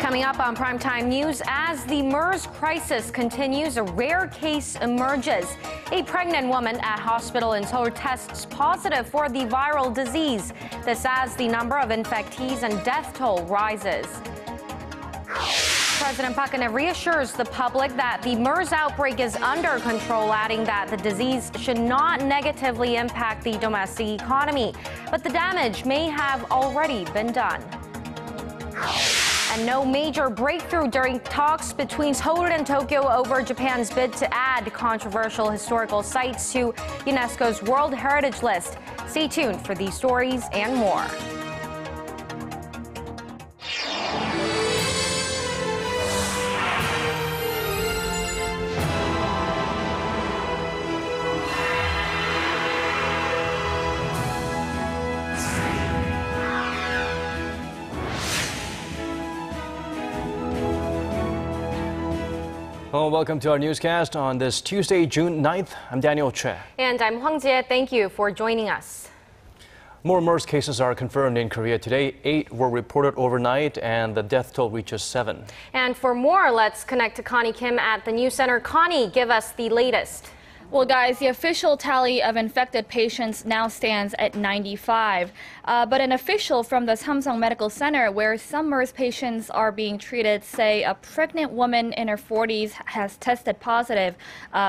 Coming up on Primetime News, as the MERS crisis continues, a rare case emerges. A pregnant woman at hospital in Seoul tests positive for the viral disease. This as the number of infectees and death toll rises. President Park Geun-hye reassures the public that the MERS outbreak is under control, adding that the disease should not negatively impact the domestic economy. But the damage may have already been done. And no major breakthrough during talks between Seoul and Tokyo over Japan's bid to add controversial historical sites to UNESCO's World Heritage List. Stay tuned for these stories and more. Hello, welcome to our newscast on this Tuesday, June 9th. I'm Daniel Choy. And I'm Hwang Ji-hye. Thank you for joining us. More MERS cases are confirmed in Korea today. 8 were reported overnight, and the death toll reaches 7. And for more, let's connect to Connie Kim at the News Center. Connie, give us the latest. Well, guys, the official tally of infected patients now stands at 95. But an official from the Samsung Medical Center, where some MERS patients are being treated, say a pregnant woman in her 40s has tested positive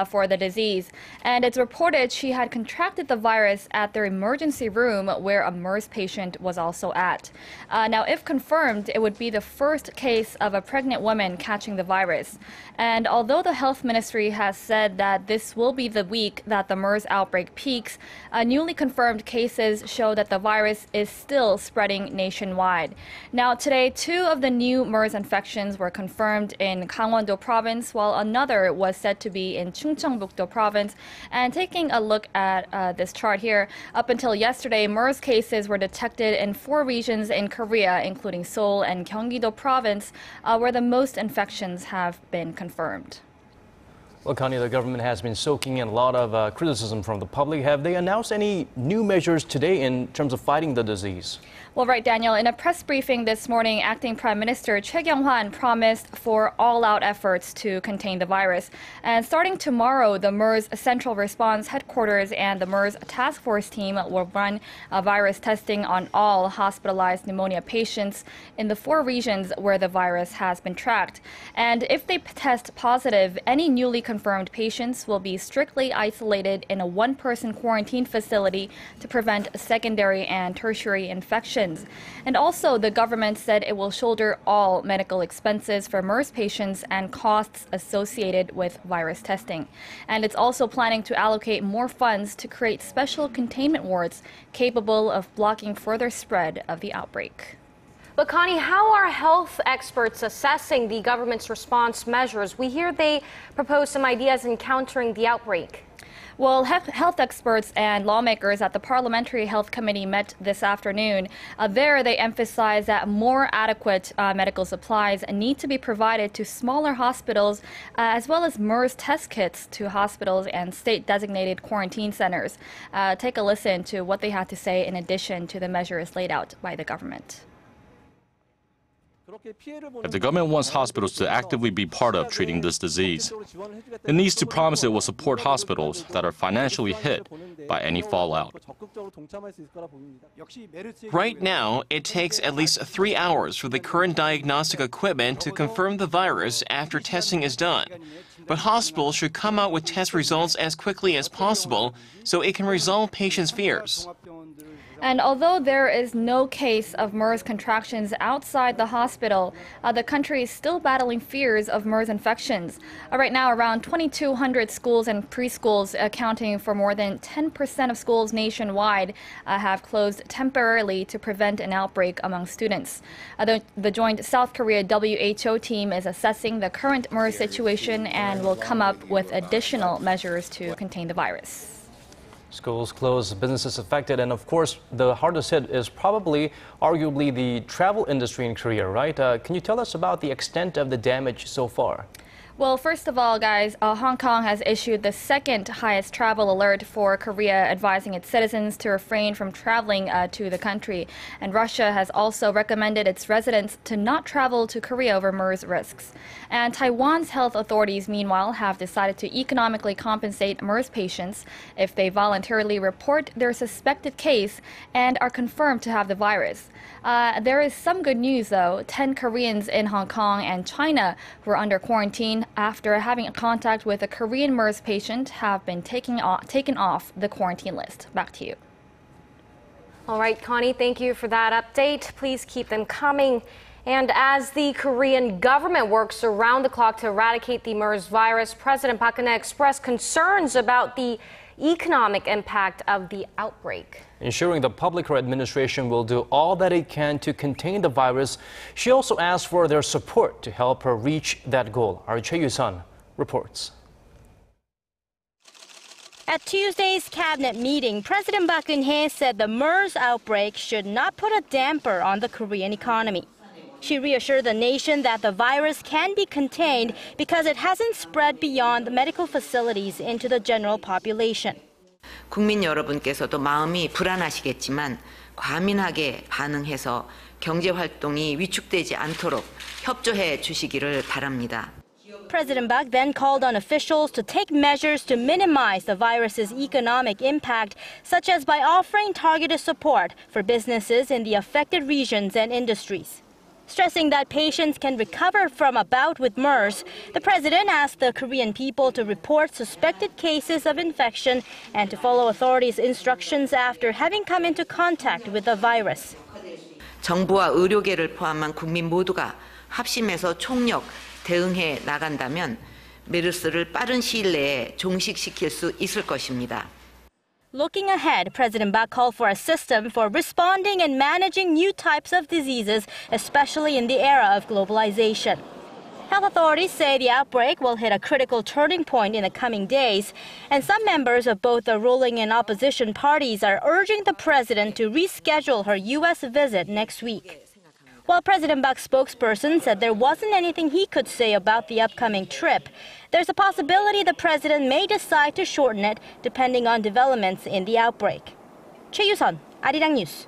for the disease. And it's reported she had contracted the virus at their emergency room, where a MERS patient was also at. Now, if confirmed, it would be the first case of a pregnant woman catching the virus. And although the health ministry has said that this will be the week that the MERS outbreak peaks, newly confirmed cases show that the virus is still spreading nationwide. Now, today, 2 of the new MERS infections were confirmed in Gangwon-do province, while another was said to be in Chungcheongbuk-do province. And taking a look at this chart here, up until yesterday, MERS cases were detected in 4 regions in Korea, including Seoul and Gyeonggi-do province, where the most infections have been confirmed. Well, Connie, the government has been soaking in a lot of criticism from the public. Have they announced any new measures today in terms of fighting the disease? Well, right, Daniel. In a press briefing this morning, Acting Prime Minister Choi Kyung-hwan promised for all-out efforts to contain the virus. And starting tomorrow, the MERS Central Response Headquarters and the MERS Task Force team will run virus testing on all hospitalized pneumonia patients in the 4 regions where the virus has been tracked. And if they test positive, any newly confirmed patients will be strictly isolated in a 1-person quarantine facility to prevent secondary and tertiary infections. And also, the government said it will shoulder all medical expenses for MERS patients and costs associated with virus testing. And it's also planning to allocate more funds to create special containment wards capable of blocking further spread of the outbreak. But Connie, how are health experts assessing the government's response measures? We hear they propose some ideas in countering the outbreak. Well, health experts and lawmakers at the Parliamentary Health Committee met this afternoon. There, they emphasized that more adequate medical supplies need to be provided to smaller hospitals, as well as MERS test kits to hospitals and state-designated quarantine centers. Take a listen to what they had to say in addition to the measures laid out by the government. If the government wants hospitals to actively be part of treating this disease, it needs to promise it will support hospitals that are financially hit by any fallout. Right now, it takes at least 3 hours for the current diagnostic equipment to confirm the virus after testing is done. But hospitals should come out with test results as quickly as possible so it can resolve patients' fears. And although there is no case of MERS contractions outside the hospital, the country is still battling fears of MERS infections. Right now, around 2,200 schools and preschools, accounting for more than 10% of schools nationwide, have closed temporarily to prevent an outbreak among students. The joint South Korea WHO team is assessing the current MERS situation and will come up with additional measures to contain the virus. Schools closed, businesses affected, and of course, the hardest hit is arguably the travel industry in Korea, right? Can you tell us about the extent of the damage so far? Well, first of all, guys, Hong Kong has issued the second highest travel alert for Korea, advising its citizens to refrain from traveling to the country. And Russia has also recommended its residents to not travel to Korea over MERS risks. And Taiwan's health authorities, meanwhile, have decided to economically compensate MERS patients if they voluntarily report their suspected case and are confirmed to have the virus. There is some good news, though. 10 Koreans in Hong Kong and China who are under quarantine after having contact with a Korean MERS patient have been taken off the quarantine list. Back to you. All right, Connie, thank you for that update. Please keep them coming. And as the Korean government works around the clock to eradicate the MERS virus, President Park Geun-hye expressed concerns about the economic impact of the outbreak. Ensuring the public her administration will do all that it can to contain the virus, she also asked for their support to help her reach that goal. Our Choi reports. At Tuesday's cabinet meeting, President Park Geun-hye said the MERS outbreak should not put a damper on the Korean economy. She reassured the nation that the virus can be contained because it hasn't spread beyond the medical facilities into the general population. 국민 여러분께서도 마음이 불안하시겠지만 과민하게 반응해서 경제 활동이 위축되지 않도록 협조해 주시기를 바랍니다. President Park then called on officials to take measures to minimize the virus's economic impact, such as by offering targeted support for businesses in the affected regions and industries. Stressing that patients can recover from a bout with MERS, the president asked the Korean people to report suspected cases of infection and to follow authorities' instructions after having come into contact with the virus. 정부와 의료계를 포함한 국민 모두가 합심해서 총력 대응해 나간다면 메르스를 빠른 시일 내에 종식시킬 수 있을 것입니다. Looking ahead, President Park called for a system for responding and managing new types of diseases, especially in the era of globalization. Health authorities say the outbreak will hit a critical turning point in the coming days, and some members of both the ruling and opposition parties are urging the president to reschedule her U.S. visit next week. While President Park's spokesperson said there wasn't anything he could say about the upcoming trip, there's a possibility the president may decide to shorten it depending on developments in the outbreak. Choi Arirang News.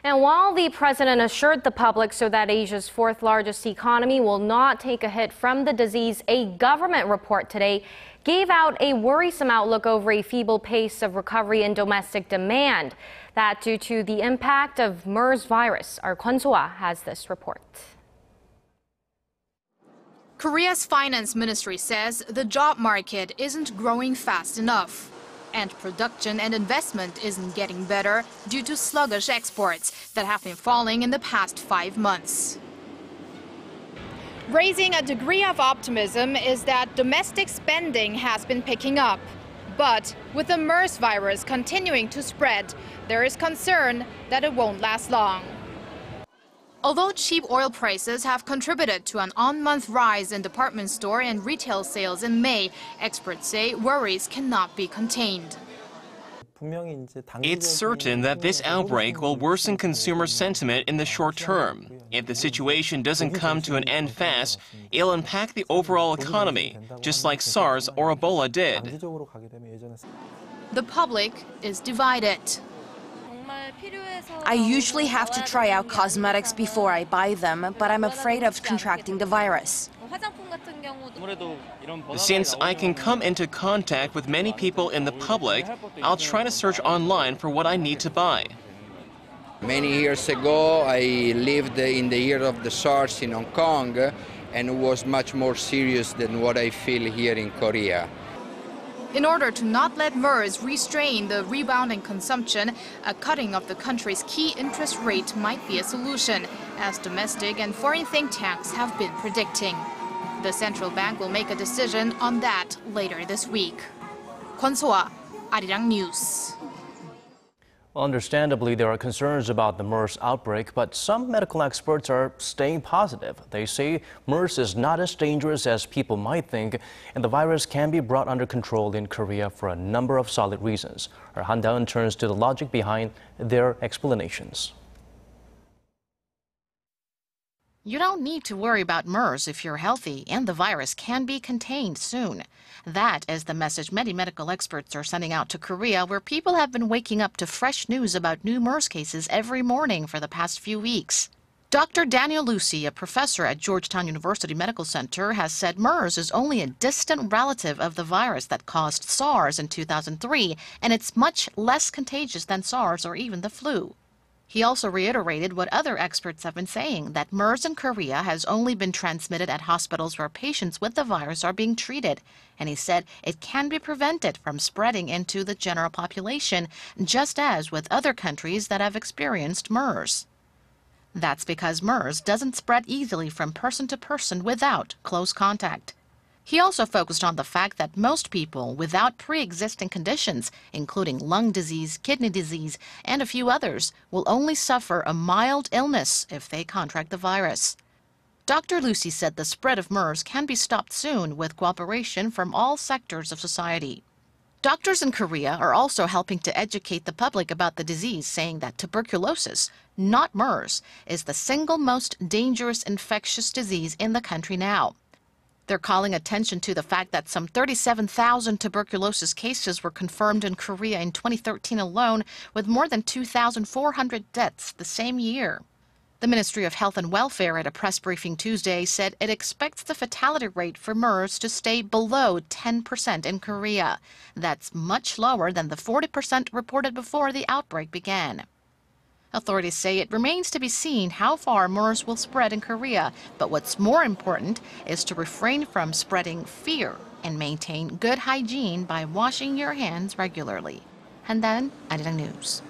And while the president assured the public so that Asia's fourth largest economy will not take a hit from the disease, a government report today gave out a worrisome outlook over a feeble pace of recovery in domestic demand. That due to the impact of MERS virus. Our Kwon So-ah has this report. Korea's finance ministry says the job market isn't growing fast enough, and production and investment isn't getting better due to sluggish exports that have been falling in the past 5 months. Raising a degree of optimism is that domestic spending has been picking up. But with the MERS virus continuing to spread, there is concern that it won't last long. Although cheap oil prices have contributed to an on-month rise in department store and retail sales in May, experts say worries cannot be contained. It's certain that this outbreak will worsen consumer sentiment in the short term. If the situation doesn't come to an end fast, it'll impact the overall economy, just like SARS or Ebola did. The public is divided. I usually have to try out cosmetics before I buy them, but I'm afraid of contracting the virus. Since I can come into contact with many people in the public, I'll try to search online for what I need to buy. Many years ago, I lived in the year of the SARS in Hong Kong, and it was much more serious than what I feel here in Korea. In order to not let MERS restrain the rebounding consumption, a cutting of the country's key interest rate might be a solution, as domestic and foreign think tanks have been predicting. The central bank will make a decision on that later this week. Kwon So-ah, Arirang News. Understandably, there are concerns about the MERS outbreak, but some medical experts are staying positive. They say MERS is not as dangerous as people might think, and the virus can be brought under control in Korea for a number of solid reasons. Our Han Da-eun turns to the logic behind their explanations. You don't need to worry about MERS if you're healthy, and the virus can be contained soon. That is the message many medical experts are sending out to Korea, where people have been waking up to fresh news about new MERS cases every morning for the past few weeks. Dr. Daniel Choy, a professor at Georgetown University Medical Center, has said MERS is only a distant relative of the virus that caused SARS in 2003, and it's much less contagious than SARS or even the flu. He also reiterated what other experts have been saying, that MERS in Korea has only been transmitted at hospitals where patients with the virus are being treated. And he said it can be prevented from spreading into the general population, just as with other countries that have experienced MERS. That's because MERS doesn't spread easily from person to person without close contact. He also focused on the fact that most people without pre-existing conditions, including lung disease, kidney disease, and a few others, will only suffer a mild illness if they contract the virus. Dr. Choy said the spread of MERS can be stopped soon with cooperation from all sectors of society. Doctors in Korea are also helping to educate the public about the disease, saying that tuberculosis, not MERS, is the single most dangerous infectious disease in the country now. They're calling attention to the fact that some 37,000 tuberculosis cases were confirmed in Korea in 2013 alone, with more than 2,400 deaths the same year. The Ministry of Health and Welfare at a press briefing Tuesday said it expects the fatality rate for MERS to stay below 10% in Korea. That's much lower than the 40% reported before the outbreak began. Authorities say it remains to be seen how far MERS will spread in Korea, but what's more important is to refrain from spreading fear and maintain good hygiene by washing your hands regularly. And then, Arirang News.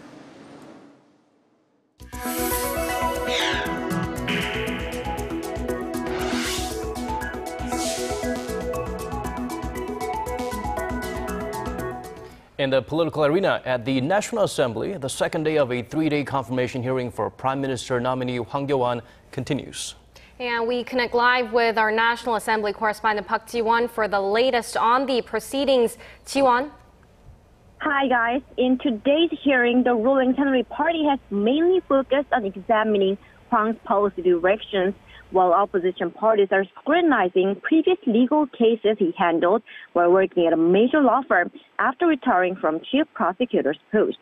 In the political arena at the National Assembly, the second day of a three-day confirmation hearing for Prime Minister nominee Hwang KyoAhn continues. And we connect live with our National Assembly correspondent Park Ji-hye for the latest on the proceedings. Ji-hye. Hi guys. In today's hearing, the ruling Central Party has mainly focused on examining Hwang's policy directions, while opposition parties are scrutinizing previous legal cases he handled while working at a major law firm after retiring from chief prosecutor's post.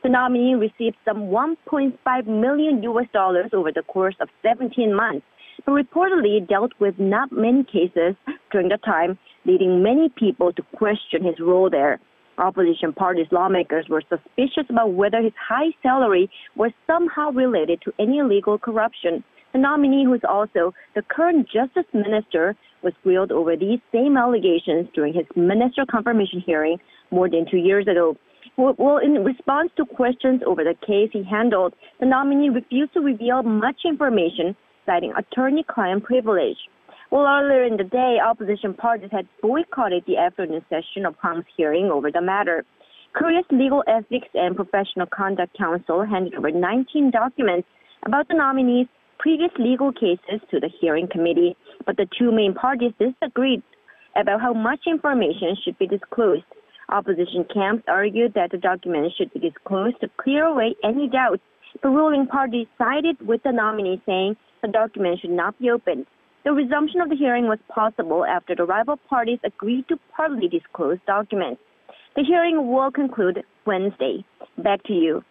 The nominee received some $1.5 million over the course of 17 months, but reportedly dealt with not many cases during the time, leading many people to question his role there. Opposition parties' lawmakers were suspicious about whether his high salary was somehow related to any illegal corruption. The nominee, who is also the current Justice Minister, was grilled over these same allegations during his minister confirmation hearing more than 2 years ago. Well, in response to questions over the case he handled, the nominee refused to reveal much information, citing attorney-client privilege. Well, earlier in the day, opposition parties had boycotted the afternoon session of Hwang's hearing over the matter. Korea's Legal Ethics and Professional Conduct Council handed over 19 documents about the nominee's previous legal cases to the hearing committee, but the two main parties disagreed about how much information should be disclosed. Opposition camps argued that the documents should be disclosed to clear away any doubts, but ruling parties sided with the nominee, saying the document should not be opened. The resumption of the hearing was possible after the rival parties agreed to partly disclose documents. The hearing will conclude Wednesday. Back to you.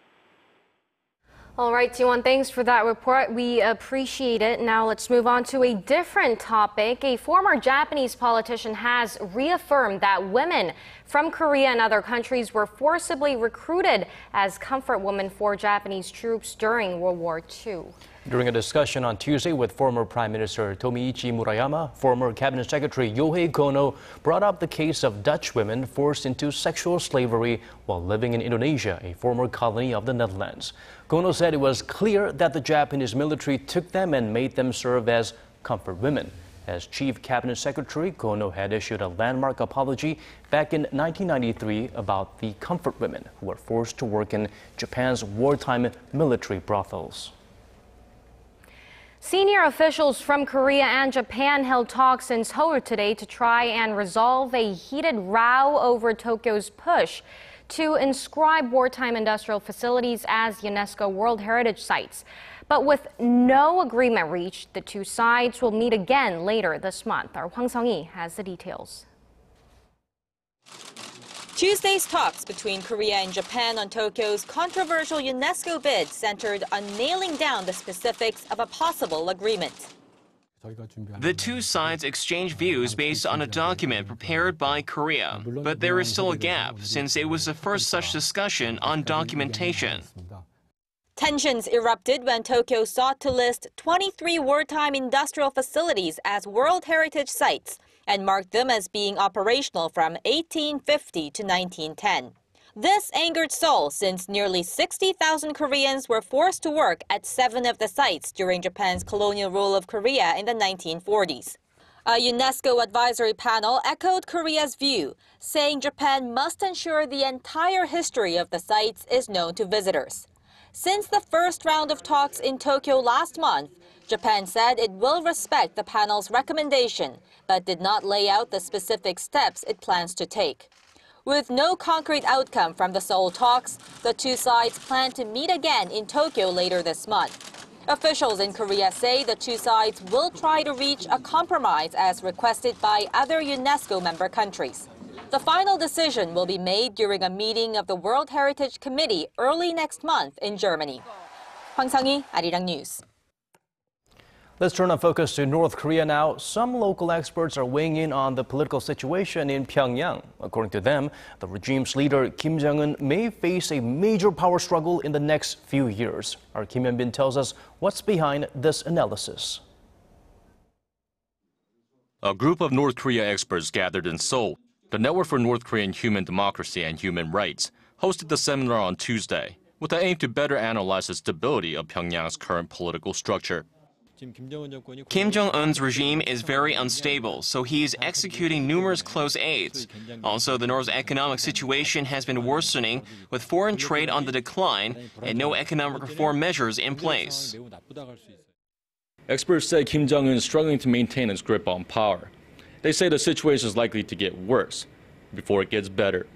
All right, Ji-hye, thanks for that report. We appreciate it. Now let's move on to a different topic. A former Japanese politician has reaffirmed that women from Korea and other countries were forcibly recruited as comfort women for Japanese troops during World War II. During a discussion on Tuesday with former Prime Minister Tomiichi Murayama, former Cabinet Secretary Yohei Kono brought up the case of Dutch women forced into sexual slavery while living in Indonesia, a former colony of the Netherlands. Kono said it was clear that the Japanese military took them and made them serve as comfort women. As Chief Cabinet Secretary, Kono had issued a landmark apology back in 1993 about the comfort women who were forced to work in Japan's wartime military brothels. Senior officials from Korea and Japan held talks in Seoul today to try and resolve a heated row over Tokyo's push to inscribe wartime industrial facilities as UNESCO World Heritage Sites. But with no agreement reached, the two sides will meet again later this month. Our Hwang Ji-hye has the details. Tuesday's talks between Korea and Japan on Tokyo's controversial UNESCO bid centered on nailing down the specifics of a possible agreement. The two sides exchange views based on a document prepared by Korea, but there is still a gap since it was the first such discussion on documentation. Tensions erupted when Tokyo sought to list 23 wartime industrial facilities as World Heritage Sites and marked them as being operational from 1850 to 1910. This angered Seoul since nearly 60,000 Koreans were forced to work at 7 of the sites during Japan's colonial rule of Korea in the 1940s. A UNESCO advisory panel echoed Korea's view, saying Japan must ensure the entire history of the sites is known to visitors. Since the first round of talks in Tokyo last month, Japan said it will respect the panel's recommendation, but did not lay out the specific steps it plans to take. With no concrete outcome from the Seoul talks, the two sides plan to meet again in Tokyo later this month. Officials in Korea say the two sides will try to reach a compromise as requested by other UNESCO member countries. The final decision will be made during a meeting of the World Heritage Committee early next month in Germany. Hwang Ji-hye, Arirang News. Let's turn our focus to North Korea now. Some local experts are weighing in on the political situation in Pyongyang. According to them, the regime's leader Kim Jong-un may face a major power struggle in the next few years. Our Kim Hyun-bin tells us what's behind this analysis. A group of North Korea experts gathered in Seoul. The Network for North Korean Human Democracy and Human Rights hosted the seminar on Tuesday with the aim to better analyze the stability of Pyongyang's current political structure. Kim Jong-un's regime is very unstable, so he is executing numerous close aides. Also, the North's economic situation has been worsening, with foreign trade on the decline and no economic reform measures in place. Experts say Kim Jong-un is struggling to maintain his grip on power. They say the situation is likely to get worse before it gets better.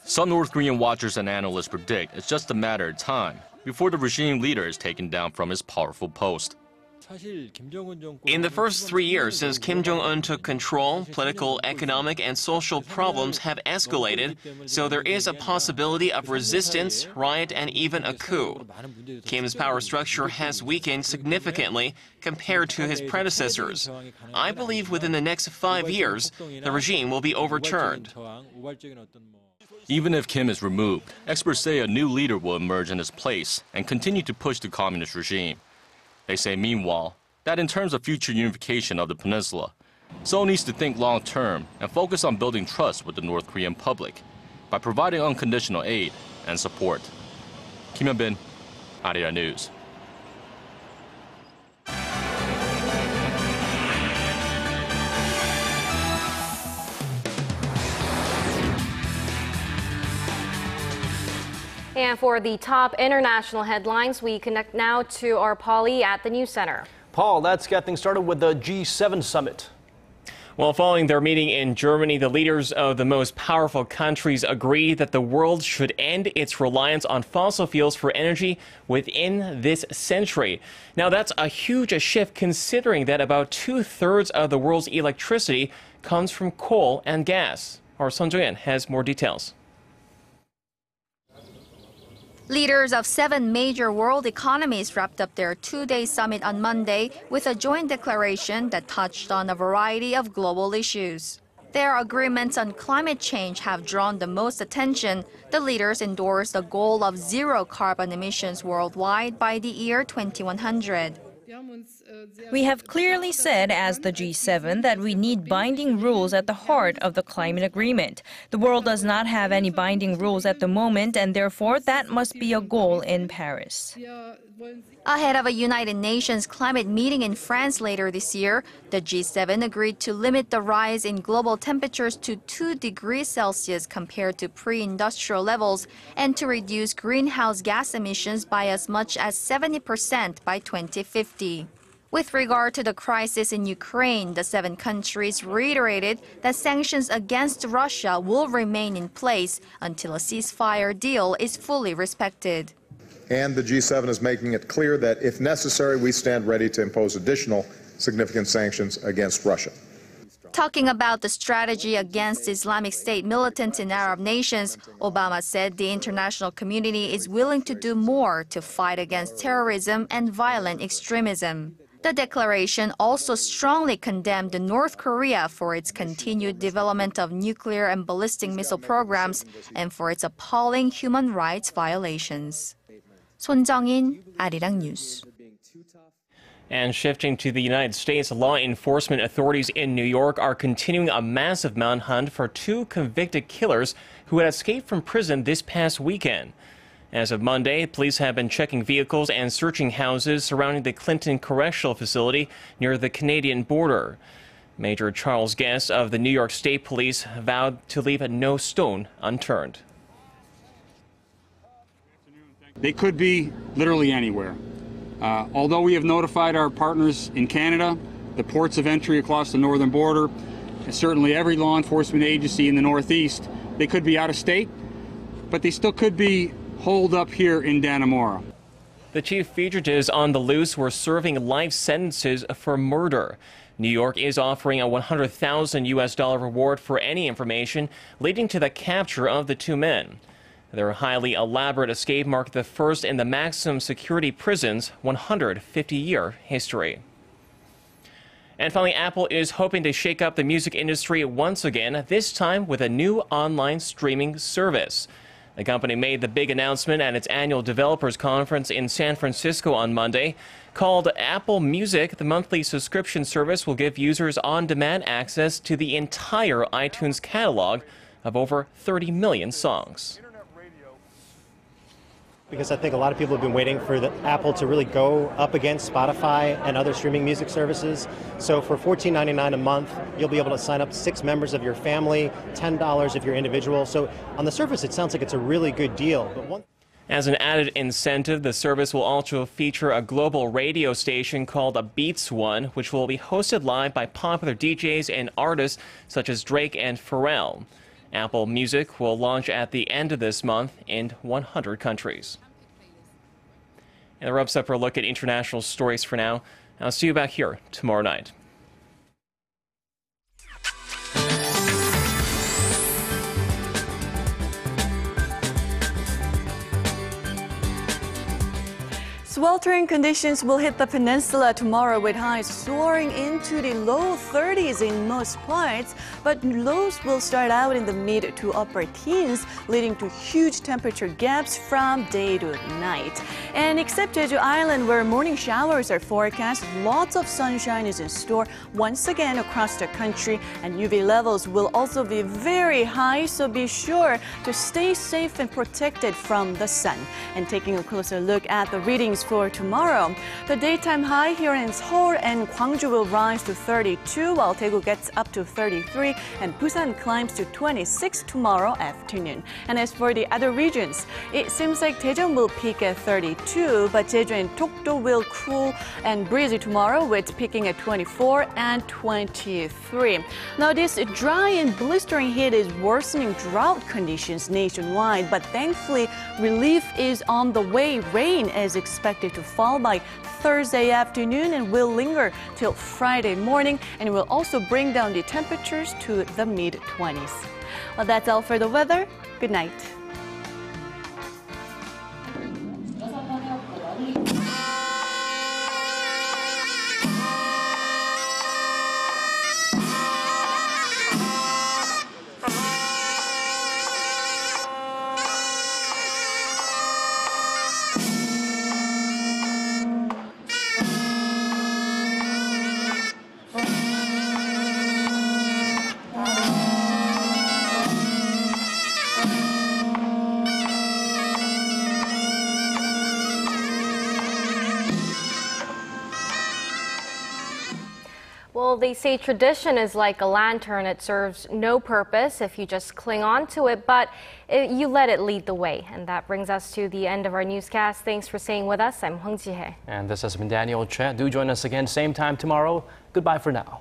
Some North Korean watchers and analysts predict it's just a matter of time before the regime leader is taken down from his powerful post. In the first 3 years since Kim Jong-un took control, political, economic, and social problems have escalated, so there is a possibility of resistance, riot, and even a coup. Kim's power structure has weakened significantly compared to his predecessors. I believe within the next 5 years, the regime will be overturned. Even if Kim is removed, experts say a new leader will emerge in his place and continue to push the communist regime. They say, meanwhile, that in terms of future unification of the peninsula, Seoul needs to think long-term and focus on building trust with the North Korean public by providing unconditional aid and support. Kim Hyun-bin, Arirang News. And for the top international headlines, we connect now to our Paulie at the News Center. Paul, let's get things started with the G7 summit. Well, following their meeting in Germany, the leaders of the most powerful countries agreed that the world should end its reliance on fossil fuels for energy within this century. Now, that's a huge shift considering that about 2/3 of the world's electricity comes from coal and gas. Our Sun Jung-in has more details. Leaders of 7 major world economies wrapped up their 2-day summit on Monday with a joint declaration that touched on a variety of global issues. Their agreements on climate change have drawn the most attention. The leaders endorsed a goal of zero carbon emissions worldwide by the year 2100. We have clearly said as the G7 that we need binding rules at the heart of the climate agreement. The world does not have any binding rules at the moment, and therefore that must be a goal in Paris. Ahead of a United Nations climate meeting in France later this year, the G7 agreed to limit the rise in global temperatures to 2 degrees Celsius compared to pre-industrial levels and to reduce greenhouse gas emissions by as much as 70% by 2050. With regard to the crisis in Ukraine, the 7 countries reiterated that sanctions against Russia will remain in place until a ceasefire deal is fully respected. And the G7 is making it clear that, if necessary, we stand ready to impose additional significant sanctions against Russia. Talking about the strategy against Islamic State militants in Arab nations, Obama said the international community is willing to do more to fight against terrorism and violent extremism. The declaration also strongly condemned North Korea for its continued development of nuclear and ballistic missile programs and for its appalling human rights violations. 손정인, Arirang News. And shifting to the United States, law enforcement authorities in New York are continuing a massive manhunt for 2 convicted killers who had escaped from prison this past weekend. As of Monday, police have been checking vehicles and searching houses surrounding the Clinton Correctional Facility near the Canadian border. Major Charles Guest of the New York State Police vowed to leave no stone unturned. They could be literally anywhere. Although we have notified our partners in Canada, the ports of entry across the northern border, and certainly every law enforcement agency in the Northeast, they could be out of state, but they still could be holed up here in Dannemora. The chief fugitives on the loose were serving life sentences for murder. New York is offering a $100,000 reward for any information leading to the capture of the 2 men. Their highly elaborate escape marked the first in the maximum security prison's 150-year history. And finally, Apple is hoping to shake up the music industry once again, this time with a new online streaming service. The company made the big announcement at its annual developers conference in San Francisco on Monday. Called Apple Music, the monthly subscription service will give users on-demand access to the entire iTunes catalog of over 30 million songs. Because I think a lot of people have been waiting for Apple to really go up against Spotify and other streaming music services. So for $14.99 a month, you'll be able to sign up 6 members of your family, $10 if you're individual. So on the surface, it sounds like it's a really good deal. But as an added incentive, the service will also feature a global radio station called a Beats One, which will be hosted live by popular DJs and artists such as Drake and Pharrell. Apple Music will launch at the end of this month in 100 countries. And that wraps up our look at international stories for now. I'll see you back here tomorrow night. Sweltering conditions will hit the peninsula tomorrow with highs soaring into the low 30s in most parts, but lows will start out in the mid to upper teens, leading to huge temperature gaps from day to night. And except Jeju Island, where morning showers are forecast, lots of sunshine is in store once again across the country, and UV levels will also be very high, so be sure to stay safe and protected from the sun. And taking a closer look at the readings for tomorrow, the daytime high here in Seoul and Gwangju will rise to 32, while Daegu gets up to 33, and Busan climbs to 26 tomorrow afternoon. And as for the other regions, it seems like Daejeon will peak at 32, but Jeju and Dokdo will cool and breezy tomorrow, with peaking at 24 and 23. Now, this dry and blistering heat is worsening drought conditions nationwide, but thankfully, relief is on the way. Rain is expected to fall by Thursday afternoon and will linger till Friday morning, and it will also bring down the temperatures to the mid-20s. Well, that's all for the weather. Good night. Well, they say tradition is like a lantern. It serves no purpose if you just cling on to it, but you let it lead the way. And that brings us to the end of our newscast. Thanks for staying with us. I'm Hwang Ji-hye. And this has been Daniel Choy. Do join us again, same time tomorrow. Goodbye for now.